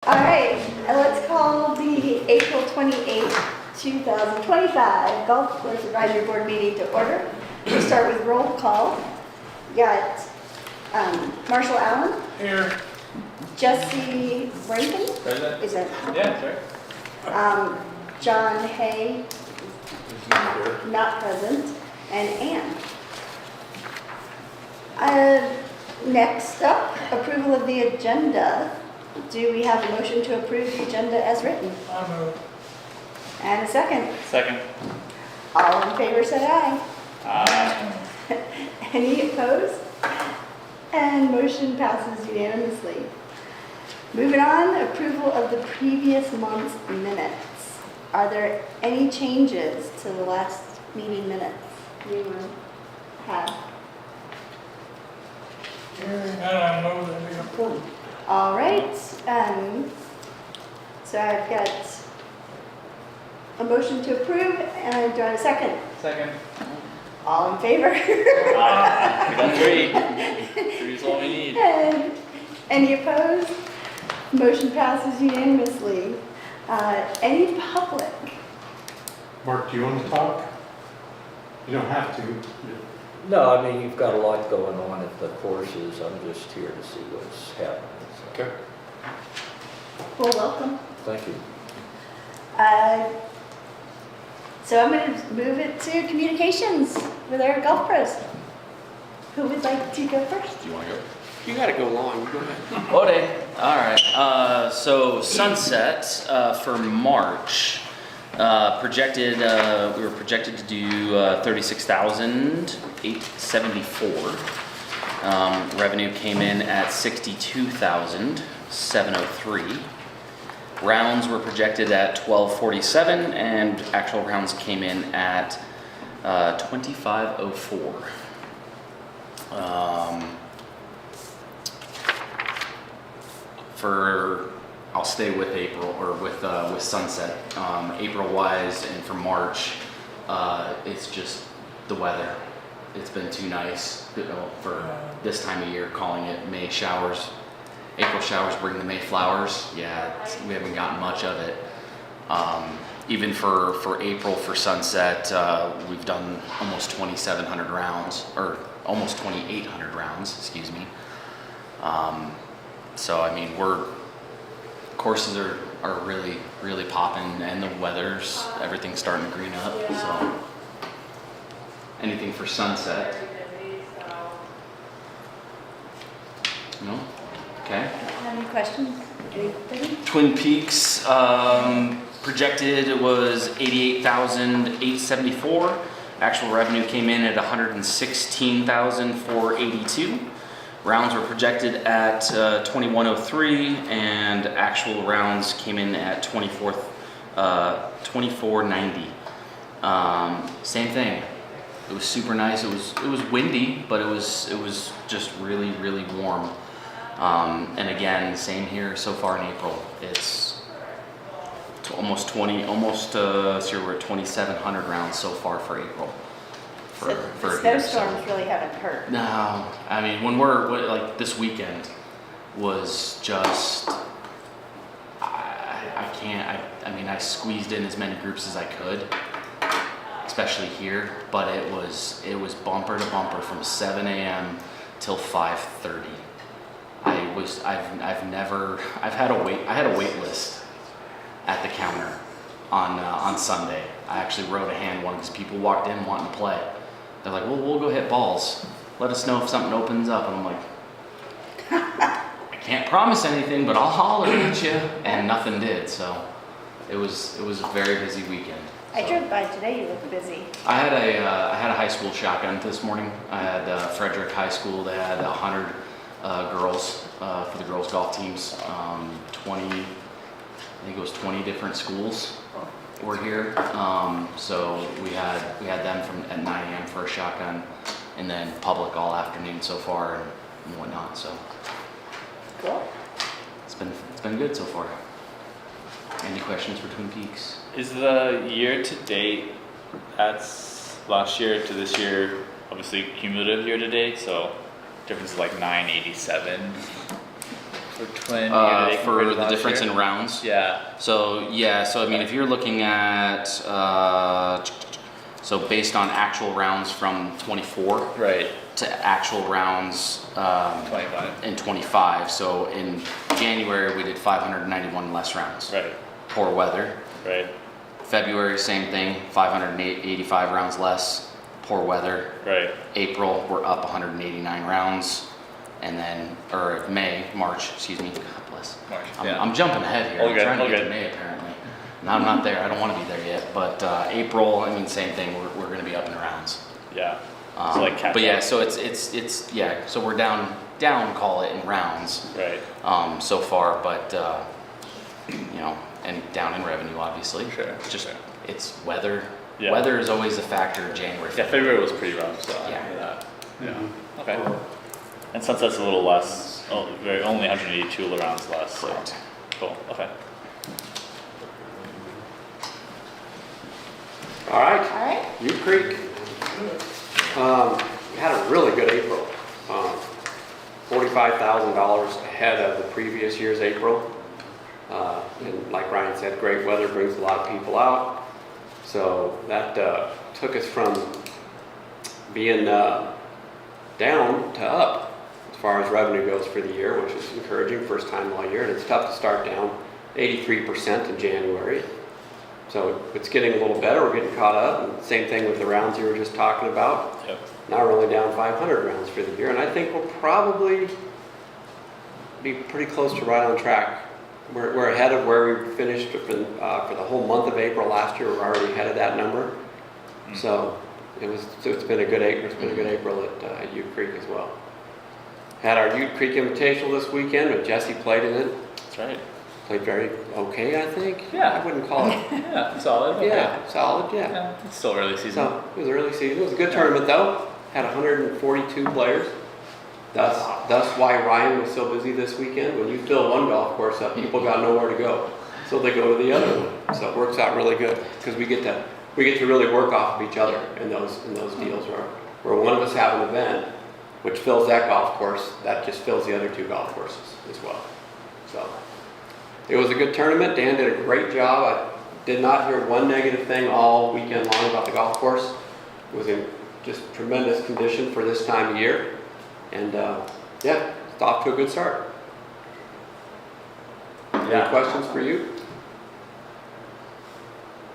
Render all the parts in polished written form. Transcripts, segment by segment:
All right, let's call the April 28th, 2025 Golf Course Advisory Board meeting to order. We'll start with roll call. We got Marshall Allen. Here. Jesse Rankin. Present. Is it? Yeah, sorry. John Hay. Not present. And Ann. Next up, approval of the agenda. Do we have a motion to approve the agenda as written? I'll move. And a second. Second. All in favor, say aye. Aye. Any opposed? And motion passes unanimously. Moving on, approval of the previous month's minutes. Are there any changes to the last meeting minutes anyone have? Hearing none, I move that we approve. All right, so I've got a motion to approve, and do I have a second? Second. All in favor? We got three. Three's all we need. And any opposed? Motion passes unanimously. Any public? Mark, do you want to talk? You don't have to. No, I mean, you've got a lot going on at the courses. I'm just here to see what's happening. So, Okay. Well, welcome. thank you. So I'm going to move it to communications with our golf pros. Who would like to go first? Do you want to go? You gotta go long, go ahead. Ode. All right. So sunset for March. Projected. We were projected to do 36,874. Revenue came in at 62,703. Rounds were projected at 1247, and actual rounds came in at 2504. I'll stay with April or with sunset. April wise and for March, it's just the weather. It's been too nice, for this time of year. Calling it May showers. April showers bring the May flowers. Yeah, we haven't gotten much of it. Even for April for sunset, we've done almost 2,700 rounds, or almost 2,800 rounds, excuse me. So I mean, courses are really, really popping, and the weather's, everything's starting to green up. So anything for sunset? No? Okay. Any questions? Anybody? Twin Peaks projected was 88,874. Actual revenue came in at 116,482. Rounds were projected at 2103, and actual rounds came in at 2490. Same thing. It was super nice. It was windy, but it was just really, really warm. And again, same here so far in April. It's almost 20, so we're at 2,700 rounds so far for April. So the snowstorms really haven't hurt. No, I mean, like this weekend was just, I squeezed in as many groups as I could, especially here, but it was bumper to bumper from 7 a.m. till 5:30. I had a wait list at the counter on Sunday. I actually wrote a hand one because people walked in wanting to play. They're like, well, we'll go hit balls. Let us know if something opens up. And I'm like, I can't promise anything, but I'll holler at you. And nothing did. So it was a very busy weekend. I drove by today, you look busy. I had a high school shotgun this morning. I had Frederick High School. They had 100 girls for the girls golf teams. 20, I think it was 20 different schools were here. So we had them from at 9 a.m. for a shotgun, and then public all afternoon so far and whatnot. So Cool. it's been good so far. Any questions for Twin Peaks? Is the year to date, that's last year to this year, obviously cumulative year to date, so difference is like 987. For twin year-to-date compared for to the last difference year? in rounds. Yeah. So I mean, if you're looking at, so based on actual rounds from 24 Right. to actual rounds 25. in 25. So in January we did 591 less rounds. Right. Poor weather. Right. February, same thing, 585 rounds less. Poor weather. Right. April, we're up 189 rounds. And then, or March, excuse me. God bless. March. I'm jumping ahead here. All I'm good, trying to all get good. to May apparently. No, I'm not there. I don't want to be there yet. But April, I mean, same thing. We're going to be up in rounds. Yeah. So like catch but yeah, up. so it's yeah. So we're down, call it in rounds. Right. So far, but and down in revenue, obviously. Sure. Just sure. it's weather. Yeah. Weather is always a factor in January. Yeah, February was pretty rough, so I Yeah. remember that. Yeah. Mhm. Okay. And Sunset's a little less, only 182 rounds less, so. Correct. Cool, okay. All right, All right. U Creek. We had a really good April. $45,000 ahead of the previous year's April. And like Ryan said, great weather brings a lot of people out. So that took us from being down to up as far as revenue goes for the year, which is encouraging, first time all year. And it's tough to start down 83% in January. So it's getting a little better, we're getting caught up. And same thing with the rounds you were just talking about. Yep. Now we're only down 500 rounds for the year, and I think we'll probably be pretty close to right on track. We're ahead of where we finished for the whole month of April last year. We're already ahead of that number. So it's been a good April. It's been a good April at Ute Creek as well. Had our Ute Creek Invitational this weekend, but Jesse played in it. That's right. Played very okay, I think. Yeah. I wouldn't call it. Yeah, solid. Okay. Yeah, solid. Yeah. Yeah, it's still early season. So it was early season. It was a good tournament though. Had 142 players. That's why Ryan was so busy this weekend. When you fill one golf course up, people got nowhere to go, so they go to the other one. So it works out really good because we get to really work off of each other in those deals where one of us have an event which fills that golf course, that just fills the other two golf courses as well. So it was a good tournament. Dan did a great job. I did not hear one negative thing all weekend long about the golf course. It was in just tremendous condition for this time of year. And yeah, it's off to a good start. Any Yeah. questions for you?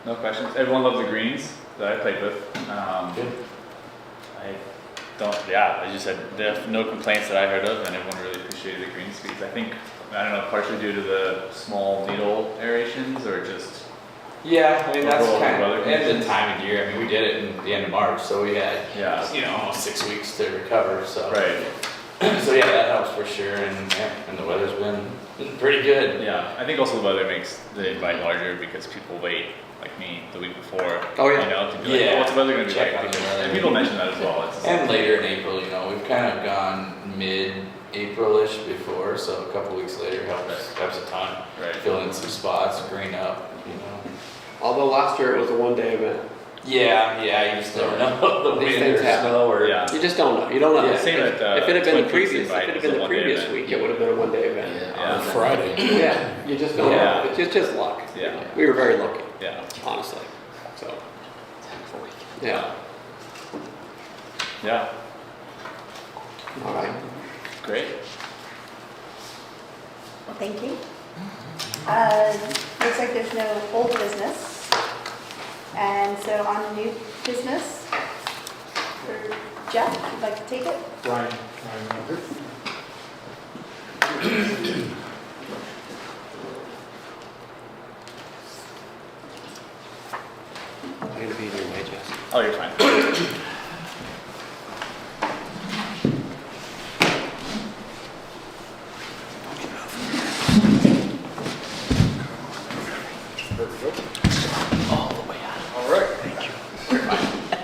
No questions. Everyone loves the greens that I played with. I don't. Yeah, as you said, there are no complaints that I heard of, and everyone really appreciated the green speeds. I think I don't know, partially due to the small needle aerations, or just Yeah, I mean that's Overall, kind weather of and the conditions. time of year. I mean, we did it in the end of March, so we had almost 6 weeks to recover. So right. so yeah, that helps for sure. And the weather's been pretty good. Yeah, I think also the weather makes the invite larger because people wait, like me, the week before. Oh, yeah. You know, to be like, Yeah. oh, what's the weather going to be Check like? on the Because- weather. and people mention that as well. It's, And later in April, we've kind of gone mid-April-ish before, so a couple weeks later helps a ton. right. Fill in some spots, green up. Although last year it was a one-day event. Yeah, you just never know the These wind things or happen. snow or Yeah. You just don't know. You don't know. Yeah, same at, if it had been Twin the Peaks previous, invite if it had was been a the one-day previous event. week, it would have been a one-day event. Yeah. Friday. Yeah, you just don't Yeah. know. It's just luck. Yeah. We were very lucky, Yeah. honestly. So, yeah. Yeah. All right. Great. Well, thank you. Looks like there's no old business. And so on to new business. For Jeff, if you'd like to take it. Ryan. I'm going to be in your way, Jess. Oh, you're fine. There we go. All right. Thank you.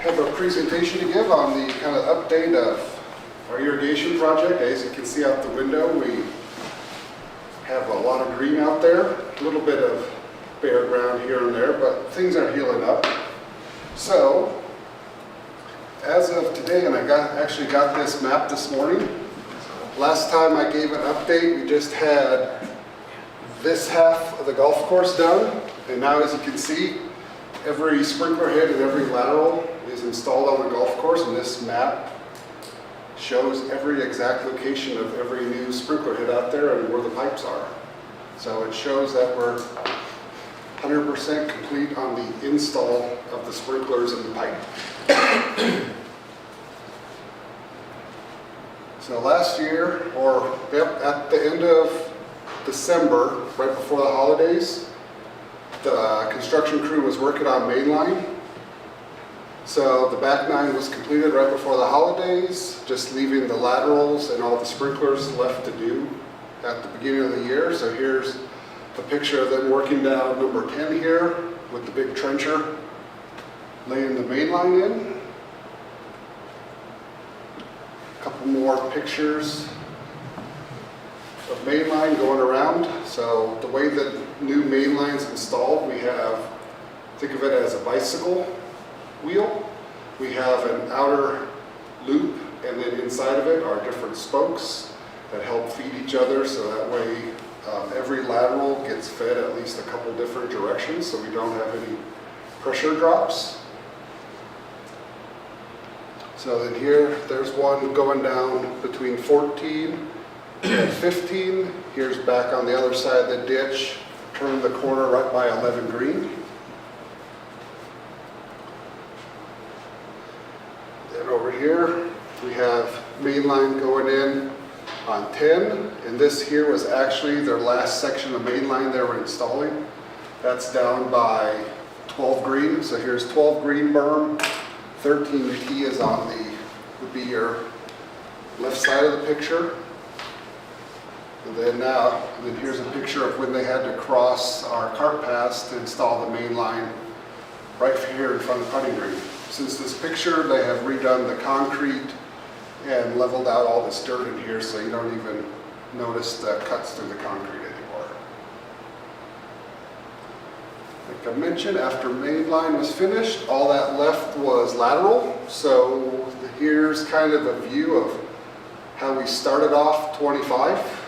Have a presentation to give on the kind of update of our irrigation project. As you can see out the window, we have a lot of green out there, a little bit of bare ground here and there, but things are healing up. So, as of today, and I actually got this map this morning, Last time I gave an update, we just had this half of the golf course done. And now, as you can see, every sprinkler head and every lateral is installed on the golf course, and this map shows every exact location of every new sprinkler head out there and where the pipes are. So it shows that we're 100% complete on the install of the sprinklers and the pipe. So last year, at the end of December, right before the holidays, the construction crew was working on main line. So the back nine was completed right before the holidays, just leaving the laterals and all the sprinklers left to do at the beginning of the year. So here's a picture of them working down number 10 here with the big trencher laying the main line in. A couple more pictures of main line going around. So the way that new main line's installed, we have, think of it as a bicycle wheel. We have an outer loop, and then inside of it are different spokes that help feed each other, so that way every lateral gets fed at least a couple different directions, so we don't have any pressure drops. So then here, there's one going down between 14 and 15. Here's back on the other side of the ditch, turn the corner right by 11 green. Then over here, we have main line going in on 10, and this here was actually their last section of main line they were installing. That's down by 12 green, so here's 12 green berm, 13T is on would be your left side of the picture. And then here's a picture of when they had to cross our cart paths to install the main line right here in front of the putting green. Since this picture, they have redone the concrete and leveled out all this dirt in here, so you don't even notice the cuts through the concrete anymore. Like I mentioned, after main line was finished, all that left was lateral. So here's kind of a view of how we started off 25.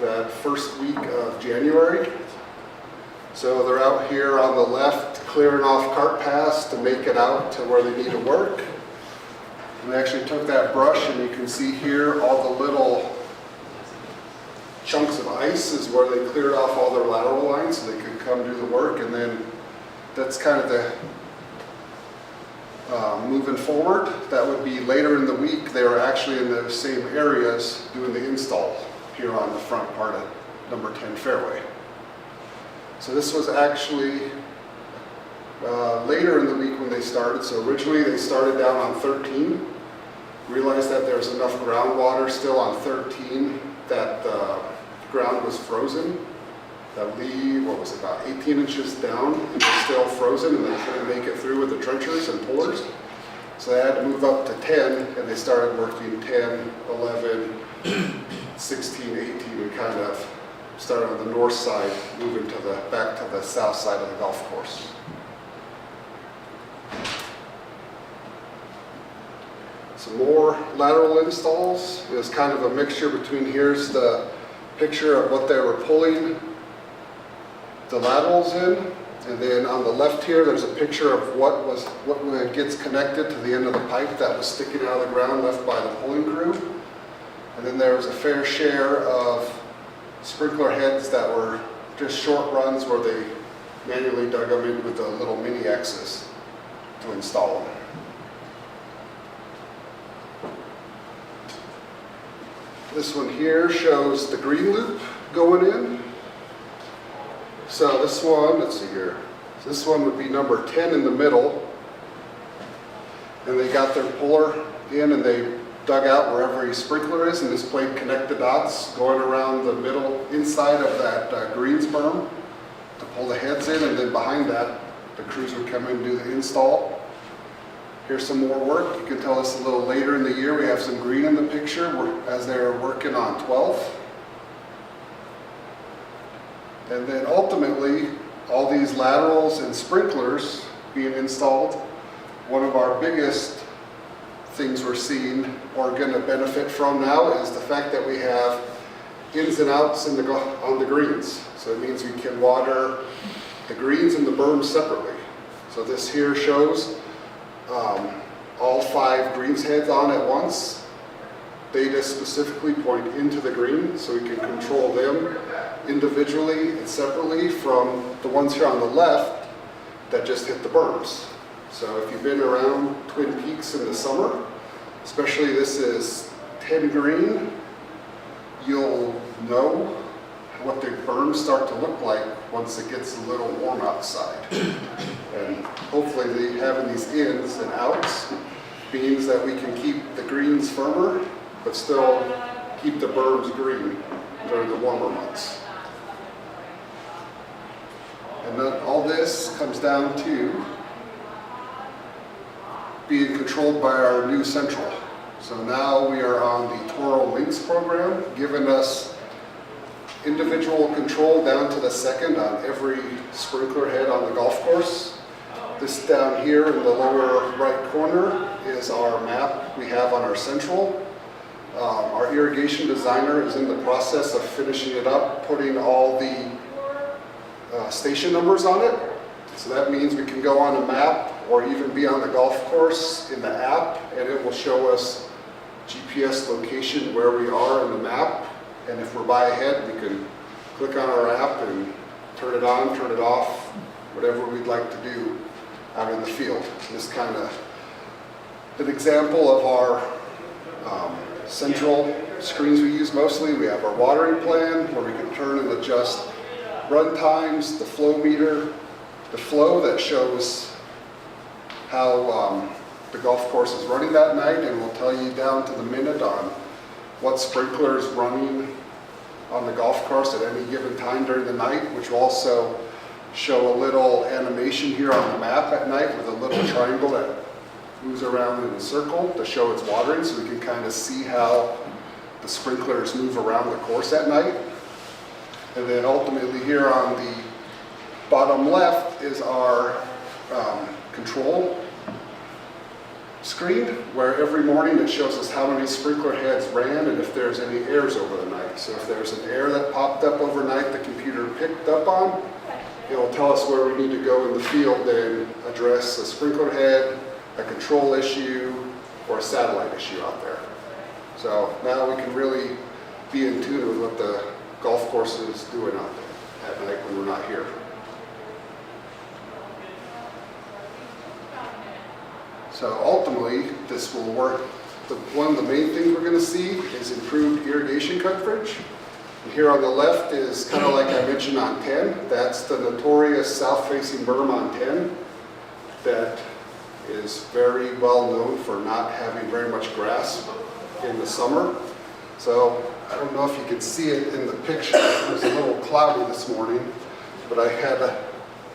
The first week of January. So they're out here on the left clearing off cart paths to make it out to where they need to work. And they actually took that brush, and you can see here all the little chunks of ice is where they cleared off all their lateral lines so they could come do the work. And then that's kind of the moving forward. That would be later in the week. They were actually in those same areas doing the install here on the front part of number 10 fairway. So this was actually later in the week when they started. So originally they started down on 13, realized that there's enough groundwater still on 13 that the ground was frozen. That lead, what was it, about 18 inches down, and it was still frozen, and they couldn't make it through with the trenchers and pullers. So they had to move up to 10, and they started working 10, 11, 16, 18, and kind of started on the north side, moving to back to the south side of the golf course. Some more lateral installs. It was kind of a mixture between, here's the picture of what they were pulling the laterals in, and then on the left here there's a picture of what gets connected to the end of the pipe that was sticking out of the ground left by the pulling crew. And then there was a fair share of sprinkler heads that were just short runs where they manually dug them in with the little mini X's to install them. This one here shows the green loop going in. So this one, let's see here. So this one would be number 10 in the middle. And they got their puller in and they dug out where every sprinkler is, and this plate connect the dots going around the middle inside of that greens berm to pull the heads in, and then behind that the crews would come in and do the install. Here's some more work. You can tell us a little later in the year we have some green in the picture as they're working on 12. And then ultimately all these laterals and sprinklers being installed. One of our biggest things we're seeing or going to benefit from now is the fact that we have ins and outs on the greens. So it means we can water the greens and the berms separately. So this here shows all 5 greens heads on at once. They just specifically point into the green, so we can control them individually and separately from the ones here on the left that just hit the berms. So if you've been around Twin Peaks in the summer, especially this is 10 green, you'll know what the berms start to look like once it gets a little warm outside. And hopefully having these ins and outs means that we can keep the greens firmer, but still keep the berms green during the warmer months. And then all this comes down to being controlled by our new central. So now we are on the Toro Links program, giving us individual control down to the second on every sprinkler head on the golf course. This down here in the lower right corner is our map we have on our central. Our irrigation designer is in the process of finishing it up, putting all the station numbers on it. So that means we can go on a map or even be on the golf course in the app, and it will show us GPS location where we are in the map. And if we're by ahead, we can click on our app and turn it on, turn it off, whatever we'd like to do out in the field. This kind of an example of our central screens we use mostly. We have our watering plan where we can turn and adjust run times, the flow meter, the flow that shows how the golf course is running that night, and will tell you down to the minute on what sprinkler is running on the golf course at any given time during the night, which will also show a little animation here on the map at night with a little triangle that moves around in a circle to show it's watering, so we can kind of see how the sprinklers move around the course at night. And then ultimately here on the bottom left is our control screen, where every morning it shows us how many sprinkler heads ran and if there's any errors over the night. So if there's an error that popped up overnight the computer picked up on, it'll tell us where we need to go in the field and address a sprinkler head, a control issue, or a satellite issue out there. So now we can really be in tune with what the golf course is doing out there at night when we're not here. So ultimately, this will work. One of the main things we're going to see is improved irrigation coverage. And here on the left is kind of like I mentioned on 10. That's the notorious south-facing berm on 10 that is very well known for not having very much grass in the summer. So I don't know if you can see it in the picture. It was a little cloudy this morning, but I had it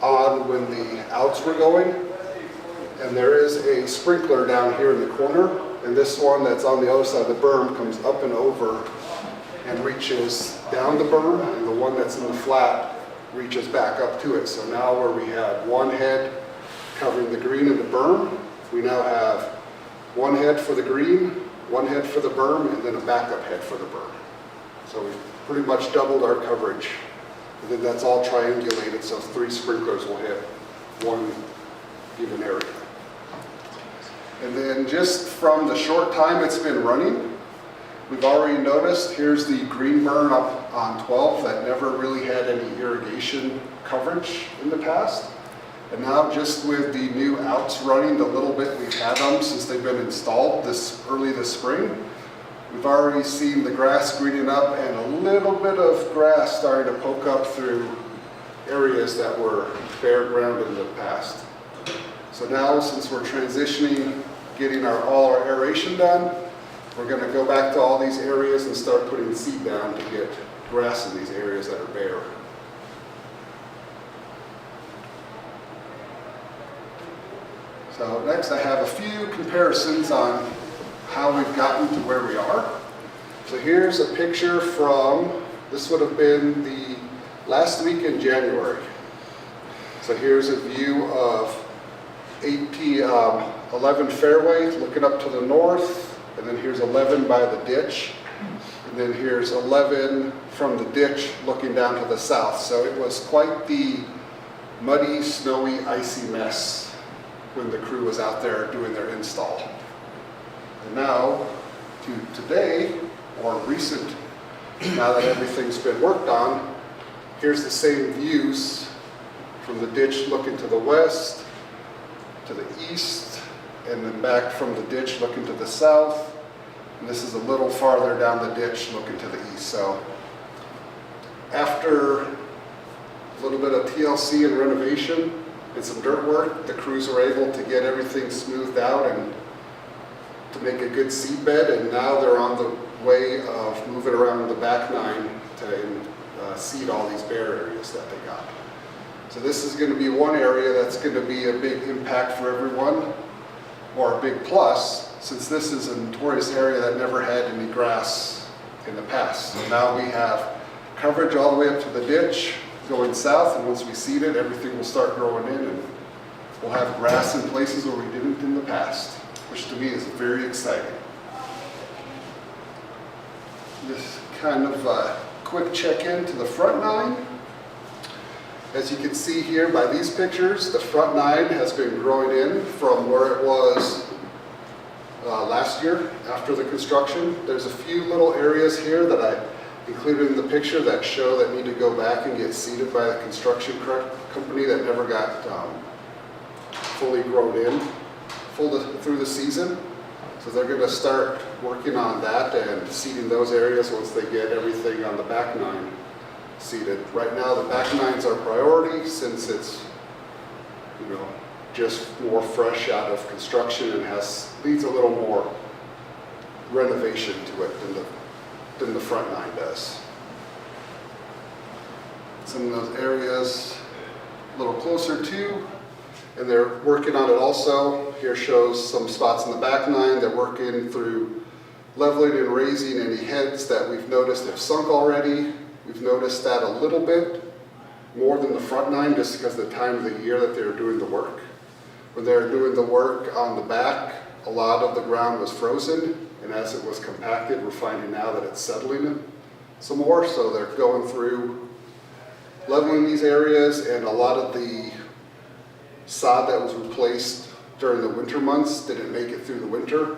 on when the outs were going. And there is a sprinkler down here in the corner, and this one that's on the other side of the berm comes up and over and reaches down the berm, and the one that's in the flat reaches back up to it. So now where we had one head covering the green and the berm, we now have one head for the green, one head for the berm, and then a backup head for the berm. So we've pretty much doubled our coverage. And then that's all triangulated, so 3 sprinklers will hit one given area. And then just from the short time it's been running, we've already noticed here's the green berm up on 12 that never really had any irrigation coverage in the past. And now just with the new outs running, the little bit we've had them since they've been installed early this spring, we've already seen the grass greening up and a little bit of grass starting to poke up through areas that were bare ground in the past. So now, since we're transitioning, getting all our aeration done, we're going to go back to all these areas and start putting seed down to get grass in these areas that are bare. So next I have a few comparisons on how we've gotten to where we are. So here's a picture from, this would have been the last week in January. So here's a view of 11 fairway looking up to the north, and then here's 11 by the ditch, and then here's 11 from the ditch looking down to the south. So it was quite the muddy, snowy, icy mess when the crew was out there doing their install. And now to today, or recent, now that everything's been worked on, here's the same views from the ditch looking to the west, to the east, and then back from the ditch looking to the south. And this is a little farther down the ditch looking to the east. So after a little bit of TLC and renovation and some dirt work, the crews were able to get everything smoothed out and to make a good seed bed, and now they're on the way of moving around the back nine to seed all these bare areas that they got. So this is going to be one area that's going to be a big impact for everyone, or a big plus, since this is a notorious area that never had any grass in the past. So now we have coverage all the way up to the ditch going south, and once we seed it, everything will start growing in, and we'll have grass in places where we didn't in the past, which to me is very exciting. Just kind of a quick check-in to the front nine. As you can see here by these pictures, the front nine has been growing in from where it was last year after the construction. There's a few little areas here that I included in the picture that show that need to go back and get seeded by the construction company that never got fully grown in through the season. So they're going to start working on that and seeding those areas once they get everything on the back nine seeded. Right now the back nine's our priority, since it's, you know, just more fresh out of construction and needs a little more renovation to it than the front nine does. Some of those areas a little closer to, and they're working on it also. Here shows some spots in the back nine. They're working through leveling and raising any heads that we've noticed have sunk already. We've noticed that a little bit more than the front nine, just because of the time of the year that they're doing the work. When they're doing the work on the back, a lot of the ground was frozen, and as it was compacted, we're finding now that it's settling some more. So they're going through leveling these areas, and a lot of the sod that was replaced during the winter months didn't make it through the winter.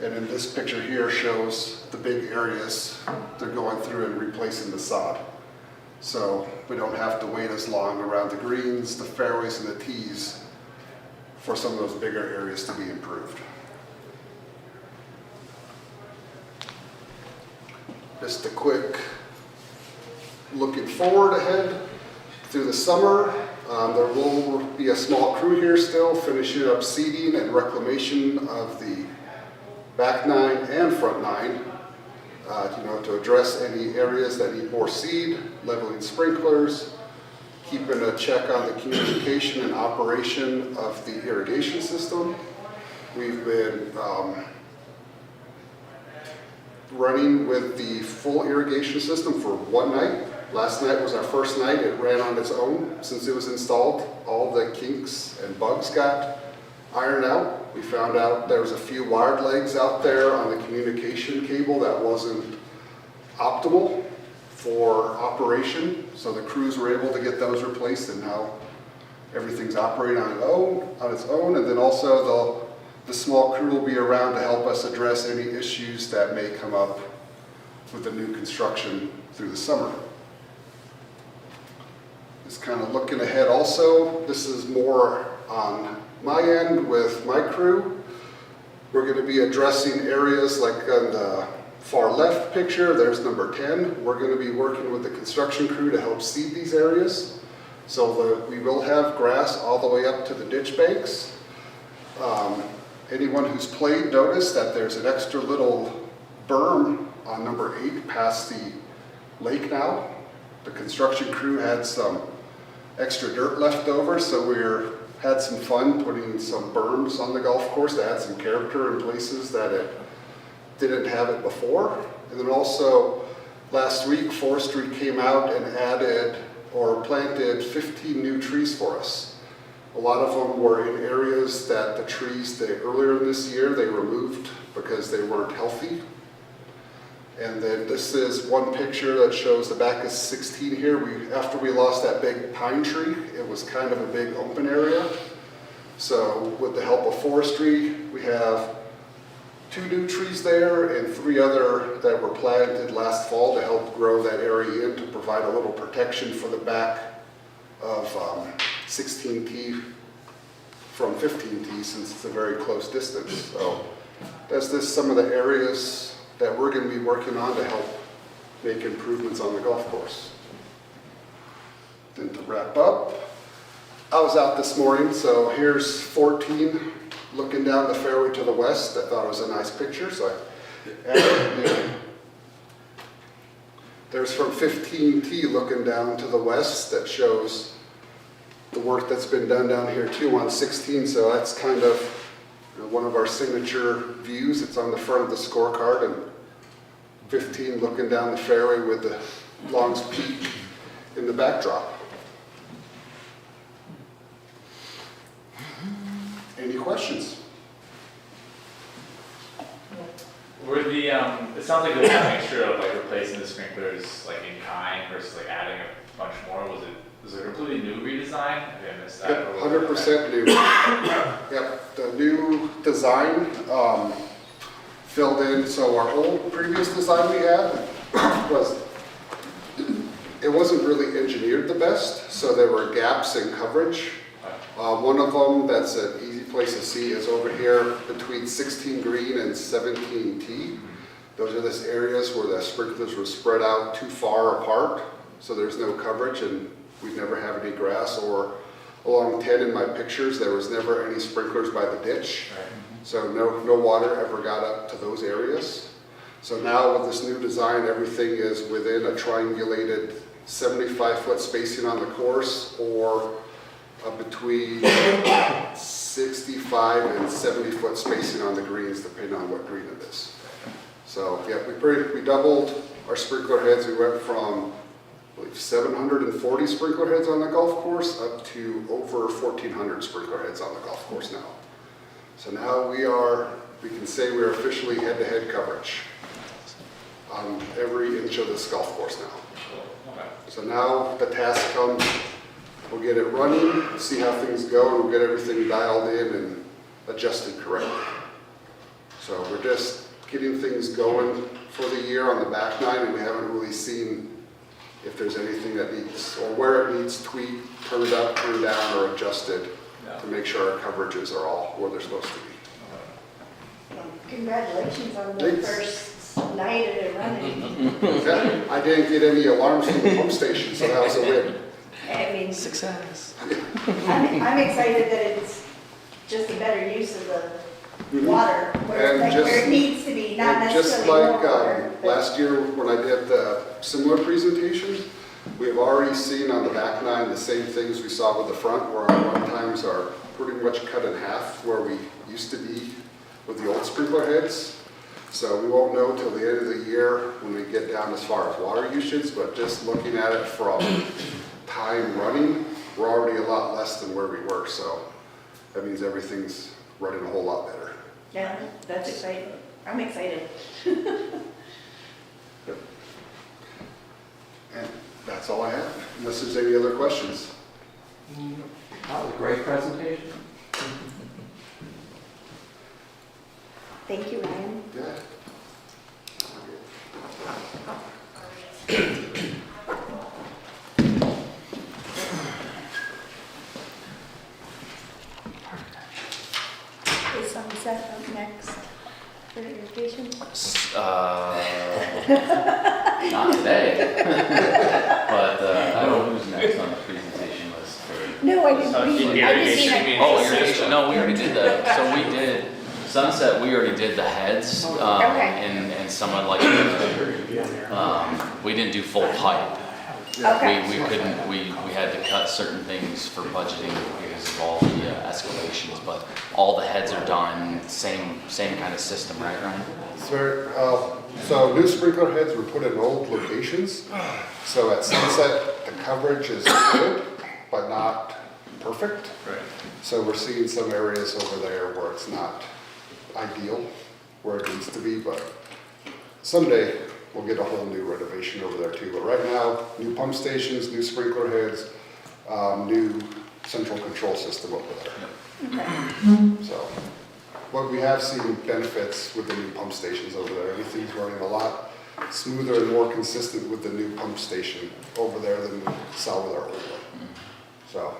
And in this picture here shows the big areas they're going through and replacing the sod. So we don't have to wait as long around the greens, the fairways, and the tees for some of those bigger areas to be improved. Just a quick looking forward ahead through the summer. There will be a small crew here still finishing up seeding and reclamation of the back nine and front nine, to address any areas that need more seed, leveling sprinklers, keeping a check on the communication and operation of the irrigation system. We've been running with the full irrigation system for one night. Last night was our first night. It ran on its own since it was installed. All the kinks and bugs got ironed out. We found out there was a few wired legs out there on the communication cable that wasn't optimal for operation. So the crews were able to get those replaced, and now everything's operating on its own. And then also the small crew will be around to help us address any issues that may come up with the new construction through the summer. Just kind of looking ahead also, this is more on my end with my crew. We're going to be addressing areas like on the far left picture, there's number 10. We're going to be working with the construction crew to help seed these areas so that we will have grass all the way up to the ditch banks. Anyone who's played noticed that there's an extra little berm on number 8 past the lake now. The construction crew had some extra dirt left over, so had some fun putting some berms on the golf course to add some character in places that it didn't have it before. And then also last week, forestry came out and added or planted 15 new trees for us. A lot of them were in areas that the trees, earlier this year, they removed because they weren't healthy. And then this is one picture that shows the back is 16 here. After we lost that big pine tree, it was kind of a big open area. So with the help of forestry, we have 2 new trees there and 3 other that were planted last fall to help grow that area in to provide a little protection for the back of 16T from 15T, since it's a very close distance. So that's just some of the areas that we're going to be working on to help make improvements on the golf course. Then to wrap up, I was out this morning, so here's 14 looking down the fairway to the west. I thought it was a nice picture, so I added it. There's from 15T looking down to the west that shows the work that's been done down here too on 16, so that's kind of one of our signature views. It's on the front of the scorecard, and 15 looking down the fairway with the Long's Peak in the backdrop. Any questions? Were the, it sounds like there was a mixture of like replacing the sprinklers like in kind versus like adding a bunch more. Was it a completely new redesign? Maybe I missed that. Yep, 100% new. Yep, the new design filled in. So our old previous design we had it wasn't really engineered the best, so there were gaps in coverage. One of them that's an easy place to see is over here between 16 green and 17 T. Those are the areas where the sprinklers were spread out too far apart, so there's no coverage, and we'd never have any grass. Or along 10 in my pictures, there was never any sprinklers by the ditch, so no water ever got up to those areas. So now with this new design, everything is within a triangulated 75-foot spacing on the course, or between 65 and 70-foot spacing on the greens, depending on what green it is. So yeah, we doubled our sprinkler heads. We went from, I believe, 740 sprinkler heads on the golf course up to over 1,400 sprinkler heads on the golf course now. So now we can say we're officially head-to-head coverage on every inch of this golf course now. So now the task comes, we'll get it running, see how things go, and we'll get everything dialed in and adjusted correctly. So we're just getting things going for the year on the back nine, and we haven't really seen if there's anything that needs, or where it needs tweaked, turned up, turned down, or adjusted to make sure our coverages are all where they're supposed to be. Well, congratulations on the Thanks. first night of it running. Yeah, I didn't get any alarms from the pump station, so that was a win. I mean, Success. I'm excited that it's just a better use of the water, where, And like, just- where it needs to be, not And just necessarily like more water. but- last year when I did the similar presentation, we've already seen on the back nine the same things we saw with the front, where our run times are pretty much cut in half where we used to be with the old sprinkler heads. So we won't know till the end of the year when we get down as far as water usage, but just looking at it from time running, we're already a lot less than where we were. So that means everything's running a whole lot better. Yeah, that's exciting. I'm excited. And that's all I have, unless there's any other questions. That was a great presentation. Thank you, Ryan. Yeah. Is Sunset up next for irrigation? Not today. But I don't know who's next on the presentation list for. No, I didn't. So read keep it. I just irrigation, seen you it. mean? Oh, irrigation, no, we already did that. So we did, Sunset, we already did the heads. Okay. And someone like, we didn't do full pipe. Okay. We couldn't, we had to cut certain things for budgeting because of all the escalations, but all the heads are done, same kind of system, right, Ryan? So new sprinkler heads were put in old locations. So at Sunset, the coverage is good, but not perfect. perfect. Right. So we're seeing some areas over there where it's not ideal, where it needs to be, but someday we'll get a whole new renovation over there too. But right now, new pump stations, new sprinkler heads, new central control system over there. Okay. So, but we have seen benefits with the new pump stations over there. Everything's running a lot smoother and more consistent with the new pump station over there than we saw with our old one. So,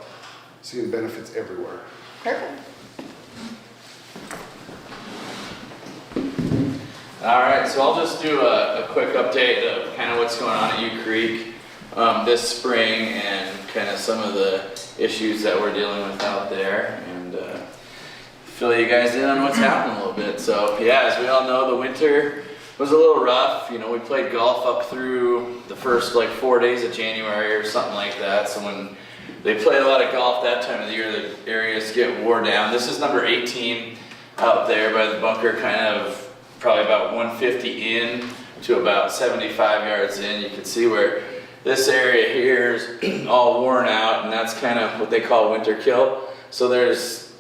seeing benefits everywhere. Perfect. All right, so I'll just do a quick update of kind of what's going on at U Creek this spring and kind of some of the issues that we're dealing with out there, and fill you guys in on what's happening a little bit. So yeah, as we all know, the winter was a little rough. You know, we played golf up through the first like 4 days of January or something like that. So when they play a lot of golf that time of the year, the areas get wore down. This is number 18 out there by the bunker, kind of probably about 150 in to about 75 yards in. You can see where this area here is all worn out, and that's kind of what they call winter kill. So there's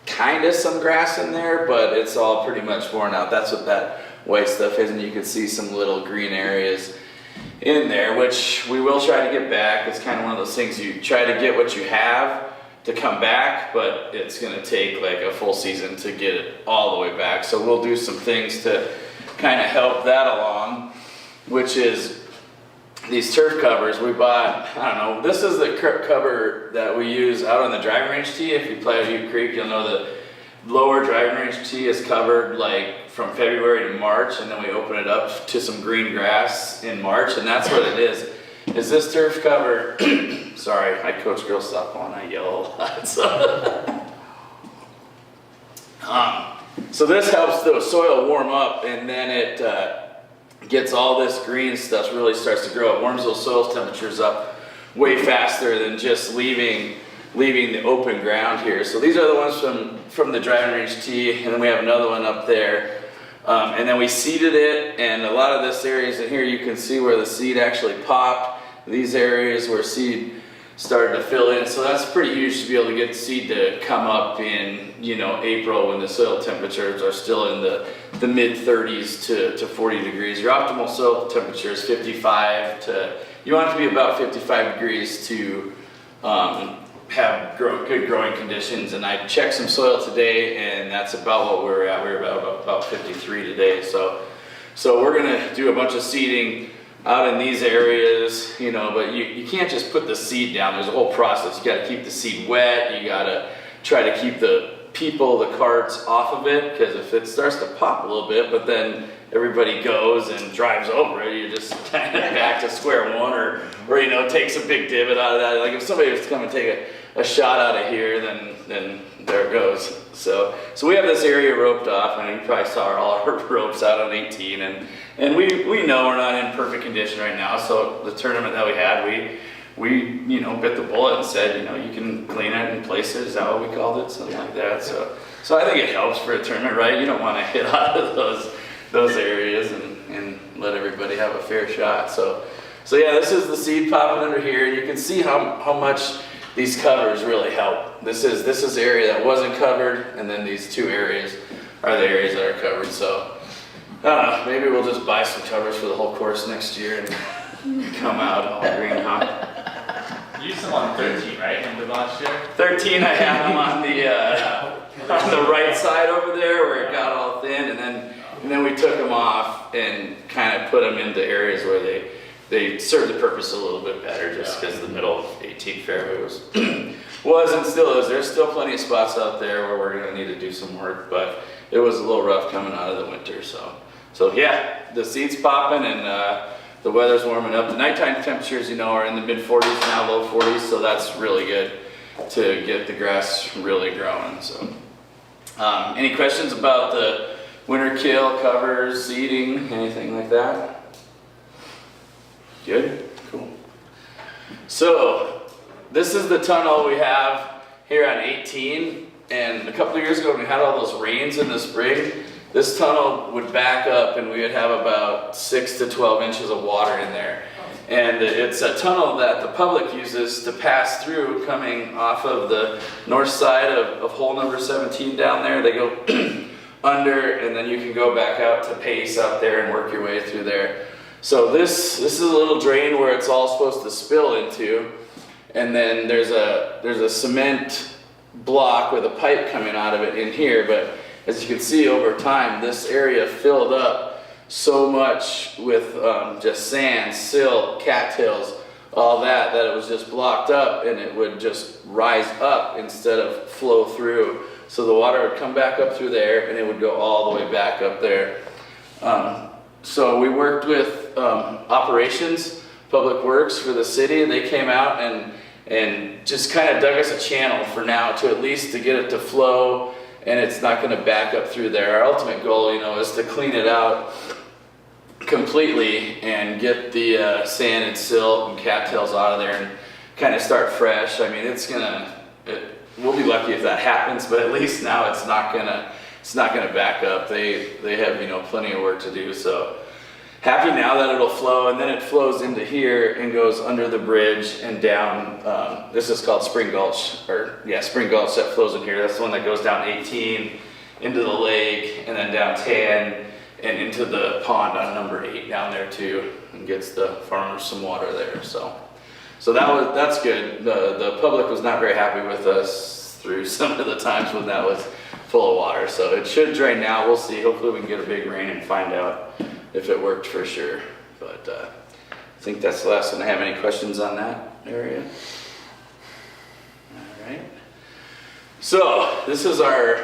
kind of some grass in there, but it's all pretty much worn out. That's what that white stuff is, and you can see some little green areas in there, which we will try to get back. It's kind of one of those things, you try to get what you have to come back, but it's going to take like a full season to get it all the way back. So we'll do some things to kind of help that along, which is these turf covers we bought. I don't know, this is the cover that we use out on the driving range tee. If you play at U Creek, you'll know the lower driving range tee is covered like from February to March, and then we open it up to some green grass in March, and that's what it is this turf cover. Sorry, I coach girls softball and I yell a lot. So this helps the soil warm up, and then it gets all this green stuff really starts to grow. It warms those soil temperatures up way faster than just leaving the open ground here. So these are the ones from the driving range tee, and then we have another one up there. And then we seeded it, and a lot of this areas in here you can see where the seed actually popped. These areas where seed started to fill in, so that's pretty huge to be able to get seed to come up in, you know, April when the soil temperatures are still in the mid 30s to 40 degrees. Your optimal soil temperature is 55 to, you want it to be about 55 degrees to have good growing conditions. And I checked some soil today, and that's about what we're at. We're about 53 today. So we're gonna do a bunch of seeding out in these areas, you know, but you can't just put the seed down. There's a whole process. You gotta keep the seed wet. You gotta try to keep the carts off of it, because if it starts to pop a little bit, but then everybody goes and drives over it, you're just kind of back to square one, or you know, takes a big divot out of that. Like if somebody was to come and take a shot out of here, then there it goes. So we have this area roped off, and you probably saw all our ropes out on 18, and we know we're not in perfect condition right now. So the tournament that we had, we you know, bit the bullet and said, you know, you can clean it in places. Is that what we called it? Something like that. So I think it helps for a tournament, right? You don't want to hit out of those areas and let everybody have a fair shot. So yeah, this is the seed popping under here. You can see how much these covers really help. This is the area that wasn't covered, and then these two areas are the areas that are covered. So I don't know, maybe we'll just buy some covers for the whole course next year and come out all green, huh? You used them on 13, right, end of last year? 13, I had them on the right side over there where it got all thin, and then we took them off and kind of put them into areas where they served the purpose a little bit better, just because the middle of 18 fairway was and still is. There's still plenty of spots out there where we're going to need to do some work, but it was a little rough coming out of the winter. So yeah, the seed's popping, and the weather's warming up. The nighttime temperatures, you know, are in the mid 40s now, low 40s, so that's really good to get the grass really growing. So any questions about the winter kill, covers, seeding, anything like that? Good? Cool. So this is the tunnel we have here on 18, and a couple of years ago when we had all those rains in the spring, this tunnel would back up and we would have about 6 to 12 inches of water in there. And it's a tunnel that the public uses to pass through coming off of the north side of hole number 17 down there. They go under, and then you can go back out to Pace out there and work your way through there. So this is a little drain where it's all supposed to spill into, and then there's a cement block with a pipe coming out of it in here. But as you can see over time, this area filled up so much with just sand, silt, cattails, all that it was just blocked up, and it would just rise up instead of flow through. So the water would come back up through there, and it would go all the way back up there. So we worked with operations, Public Works for the city. They came out and just kind of dug us a channel for now to at least to get it to flow, and it's not going to back up through there. Our ultimate goal, is to clean it out completely and get the sand and silt and cattails out of there and kind of start fresh. I mean, we'll be lucky if that happens, but at least now it's not gonna back up. They have plenty of work to do. So happy now that it'll flow, and then it flows into here and goes under the bridge and down. This is called Spring Gulch, Spring Gulch that flows in here. That's the one that goes down 18 into the lake and then down 10 and into the pond on number 8 down there too, and gets the farmers some water there. So that's good. The public was not very happy with us through some of the times when that was full of water. So it should drain now. We'll see. Hopefully we can get a big rain and find out if it worked for sure. But I think that's the last one. I have any questions on that area? All right. So this is our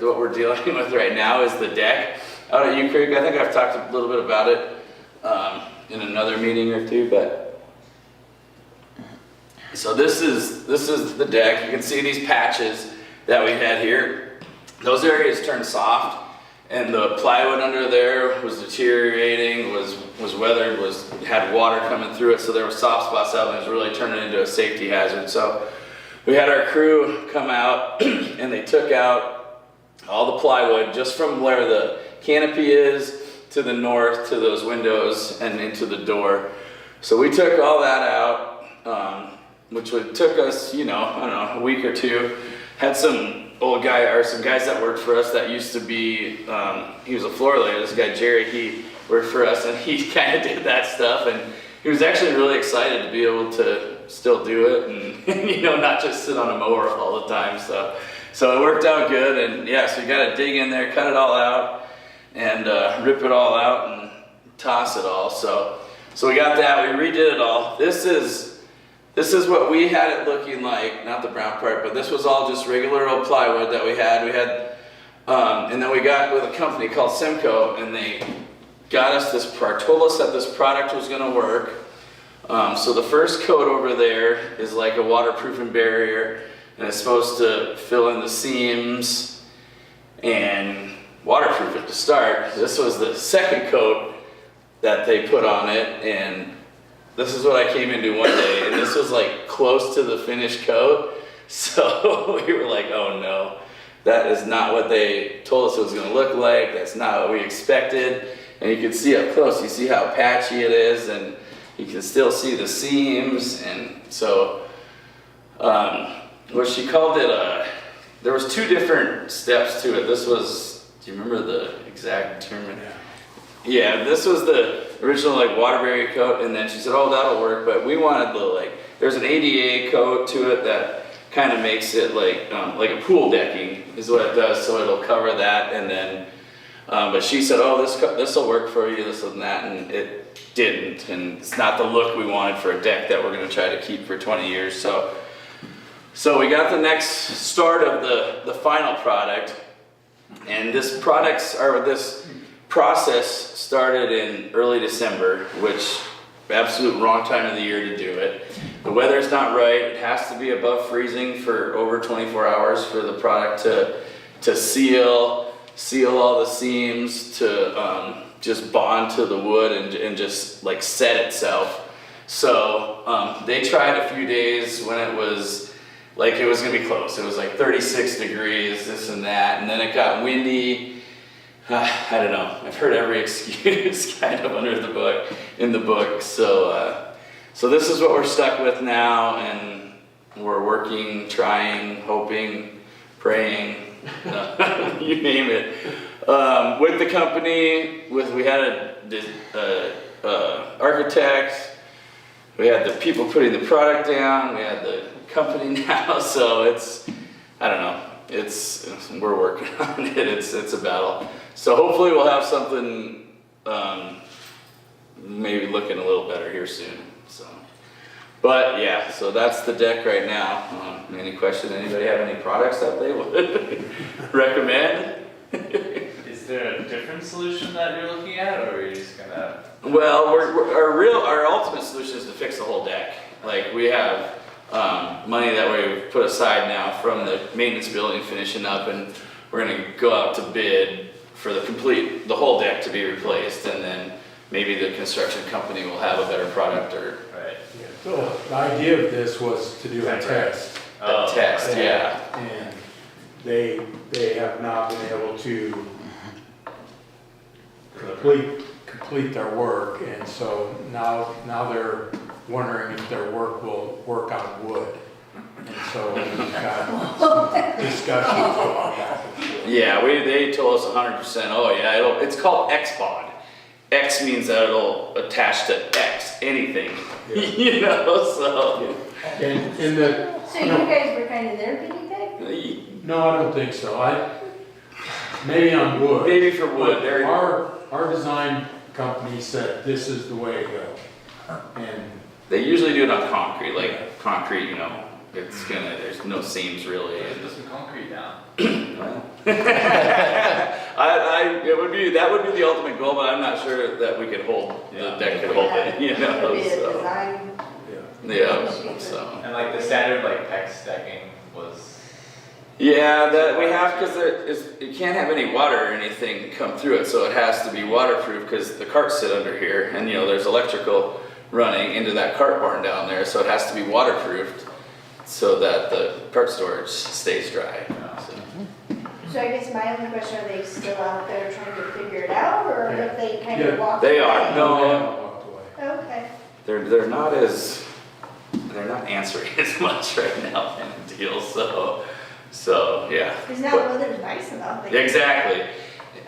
what we're dealing with right now is the deck out at U Creek. I think I've talked a little bit about it in another meeting or two, but so this is the deck. You can see these patches that we had here. Those areas turned soft, and the plywood under there was deteriorating, was weathered, had water coming through it, so there were soft spots out, and it was really turning into a safety hazard. So we had our crew come out, and they took out all the plywood just from where the canopy is to the north to those windows and into the door. So we took all that out, which took us, a week or two. Had some guys that worked for us that used to be, he was a floor layer. This guy Jerry, he worked for us, and he kind of did that stuff, and he was actually really excited to be able to still do it, and not just sit on a mower all the time. So it worked out good, and so you got to dig in there, cut it all out, and rip it all out and toss it all. So we got that. We redid it all. This is what we had it looking like, not the brown part, but this was all just regular old plywood that we had. And then we got with a company called Simcoe, and they got us told us that this product was going to work. So the first coat over there is like a waterproofing barrier, and it's supposed to fill in the seams and waterproof it to start. This was the second coat that they put on it, and this is what I came into one day, and this was like close to the finished coat. So we were like, oh no, that is not what they told us it was going to look like. That's not what we expected. And you can see up close, you see how patchy it is, and you can still see the seams. And so what she called it, there was 2 different steps to it. This was, do you remember the exact term? Yeah, this was the original water barrier coat, and then she said, oh, that'll work, but we wanted there's an ADA coat to it that kind of makes it like a pool decking is what it does, so it'll cover that. And then but she said, oh, this will work for you, this and that, and it didn't, and it's not the look we wanted for a deck that we're going to try to keep for 20 years. So we got the next start of the final product, and this process started in early December, which absolute wrong time of the year to do it. The weather's not right. It has to be above freezing for over 24 hours for the product to seal all the seams, to just bond to the wood and just set itself. So they tried a few days when it was it was gonna be close. It was 36 degrees, this and that, and then it got windy. I don't know. I've heard every excuse kind of in the book. So so this is what we're stuck with now, and we're working, trying, hoping, praying, you name it. With the company, we had architect, we had the people putting the product down, we had the company now, so I don't know, we're working on it, it's a battle. So hopefully we'll have something, maybe looking a little better here soon, so. But yeah, so that's the deck right now. Any question, anybody have any products that they would recommend? Is there a different solution that you're looking at, or are you just gonna? Well, our ultimate solution is to fix the whole deck. Like, we have money that we've put aside now from the maintenance building finishing up, and we're gonna go out to bid for the whole deck to be replaced, and then maybe the construction company will have a better product or. Right. So the idea of this was to do a test. A test, yeah. And they have not been able to complete their work, and so now they're wondering if their work will work on wood. And so we've got some discussions about that. Yeah, they told us 100%, oh yeah, it's called X-Bond. X means that it'll attach to X, anything, you know, so. And the. So you guys were kind of their guinea pig? No, I don't think so. Maybe on wood. Maybe for wood. Our design company said this is the way to go. And They usually do it on concrete, like concrete, you know, there's no seams really. Put some concrete down. That would be the ultimate goal, but I'm not sure that we could hold, the deck could hold it, you know, Would be a so. design. Yeah, so. And like the standard like PEX decking was. Yeah, that we have, because you can't have any water or anything come through it, so it has to be waterproof, because the carts sit under here, and you know, there's electrical running into that cart barn down there, so it has to be waterproofed so that the cart storage stays dry. So. So I guess my only question, are they still out there trying to figure it out, or have they kind of walked They away? are, no, walked away. Okay. they're not answering as much right now kind of deal, so yeah. Because now the weather's nice enough. Exactly.